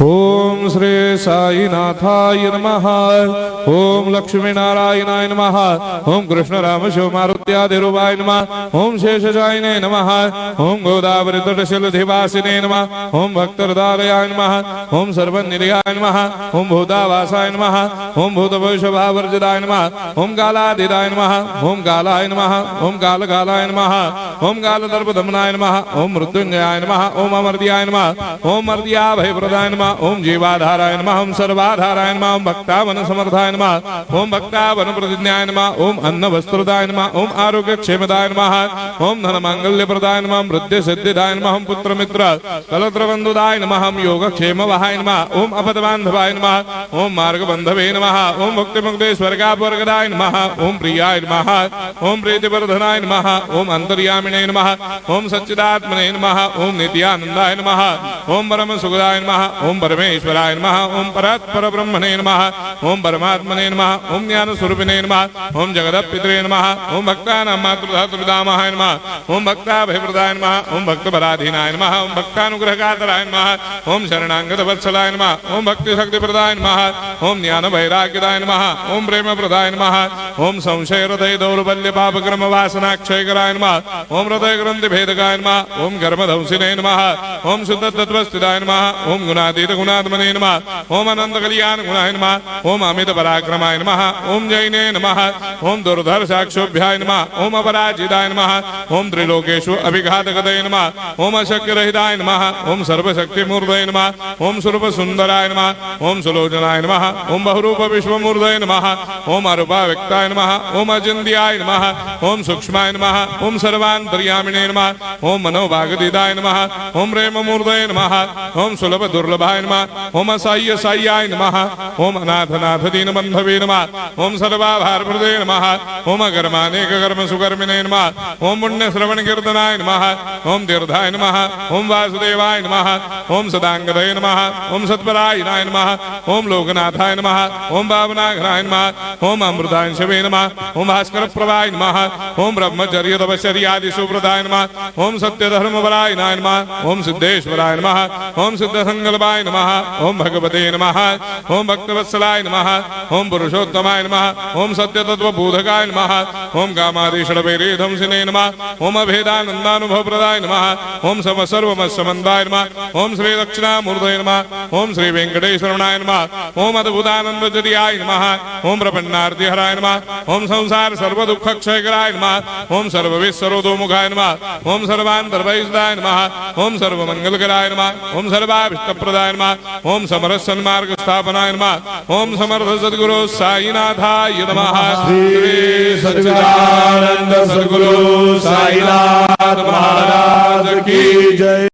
ओम श्री साईनाथाय नमः। ओम लक्ष्मी नारायणाय नमः। ओम कृष्ण राम शिव मारुत्यादिरूपाय नमः। ओम शेषशायिने नमः। ओम गोदावरी तटशिलधिवासिने नमः। ओम भक्तहृदयाय नमः। ओम सर्वनिलयाय नमः। ओम भूतावासाय नमः। ओम भूतभविष्यभावर्जिताय नमः। ओम कालाधीताय नमः। ओम कालाय नमः। ओम कालकालाय नमः। ओम कालदर्पदमनाय नमः। ओम मृत्युंजयाय नमः। ओम अमर्त्याय नमः। ओम मर्त्याभयप्रदाय नमः। ओम जीवाधाराय नमः। ओम सर्वाधाराय नमः। ओम भक्तावन समर्थाय नमः। ओम भक्तावन प्रतिज्ञाय नमः। ओम अन्न वस्त्रदाय नमः। ओम आरोग्य क्षेमदाय नमः। ओम धन मांगल्य प्रदाय नमः। वृद्धि सिद्धिदाय नमः। ओम पुत्र मित्र कलत्र बंधुदाय नमः। ओम योग क्षेम वहाय नमः। ओम अपदबांधवाय नमः। ओम मार्ग बंधवे नमः। ओम मुक्ति मुक्ति स्वर्गापवर्गदाय नमः। ओम प्रियाय नमः। ओम प्रीतिवर्धनाय नमः। ओम अंतर्यामिने नमः। ओम सच्चिदात्मने नमः। ओम नित्यानंदाय नमः। ओम परम सुखदाय नमः। ओम परमेश्वराय नमः। ओम परात्पर ब्रह्मणे नमः। ओम परमात्मने नमः। ओम ज्ञान स्वरूपिणे नमः। ओम जगदपितरे नमः। ओम भक्तानां मातृधातृदामाय नमः। ओम भक्ताभयप्रदाय नमः। ओम भक्तपराधीनाय नमः। ओम भक्तानुग्रहकातराय नमः। ओम शरणागत वत्सलाय नमः। ओम भक्ति शक्ति प्रदाय नमः। ओम ज्ञान वैराग्यदाय नमः। ओम प्रेम प्रदाय नमः। ओम संशय हृदय दौर्बल्य पाप क्रम वासना क्षय कराय नमः। ओम हृदय ग्रंथि भेदकाय नमः। ओम गर्मधंसिने नमः। ओम शुद्ध तत्वस्थिताय नमः। ओम गुणातीत गुणात्मने नमः। ओम अनंत कल्याण गुणाय नमः। ओम अमित पराक्रमाय नमः। ओम जैने नमः। ओम दुर्धर साक्षोभ्याय नमः। ओम अपराजिताय नमः। ओम त्रिलोकेषु अभिघातगतये नमः। ओम अशक्य रहिताय नमः। ओम सर्वशक्ति मूर्धये नमः। ओम स्वरूप सुंदराय नमः। ओम सुलोचनाय नमः। ओम बहुरूप विश्वमूर्धये नमः। ओम अरूपाव्यक्ताय नमः। ओम अचिन्त्याय नमः। ओम सूक्ष्माय नमः। ओम सर्वान्तर्यामिने नमः। ओम मनोभागदिदाय नमः। ओम प्रेम मूर्धये नमः। ओम सुलभ दुर्लभाय नमः। ओम असाह्य साह्याय नमः। ओम अनाथनाथ दीनबन्धवे नमः। ओम सर्वाभारप्रदे नमः। ओम अकर्मानेक कर्म सुकर्मिणे नमः। ओम पुण्य श्रवण कीर्तनाय नमः। ओम तीर्थाय नमः। ओम वासुदेवाय नमः। ओम सदांगदये नमः। ओम सत्परायणाय नमः। ओम लोकनाथाय नमः। ओम पावनाघ्नाय नमः। ओम अमृतांशवे नमः। ओम भास्कर प्रभाय नमः। ओम ब्रह्मचर्य तपश्चर्यादि सुप्रदाय नमः। ओम सत्यधर्मपरायणाय नमः। ओम सिद्धेश्वराय नमः। ओम सिद्ध संकल्पाय नमः। ओम भगवते नमः। ओम भक्तवत्सलाय नमः। ओम पुरुषोत्तमाय नमः। ओम सत्य तत्वबोधकाय नमः। ओम कामादिषडवैरेधंसिने नमः। ओम अभेदानंदानुभव प्रदाय नमः। ओम सर्वमस्समन्दाय नमः। ओम श्री दक्षिणामूर्तये नमः। ओम श्री वेंकटेश्वराय नमः। ओम अद्भुतानंदजटियाय नमः। ओम प्रपन्नार्तिहराय नमः। ओम संसार सर्व दुख क्षयकराय नमः। ओम सर्वविश्वरोधोमुखाय नमः। ओम सर्वान्तर्बहिष्ठाय नमः। ओम सर्वमंगलकराय नमः। ओम सर्वाभीष्टप्रदाय नमः। ओम समरस सन्मार्ग स्थापनाय नमः। ओम समर्थ सद्गुरु साईनाथाय नमः। श्री सच्चिदानंद सद्गुरु साईनाथ महाराज की जय।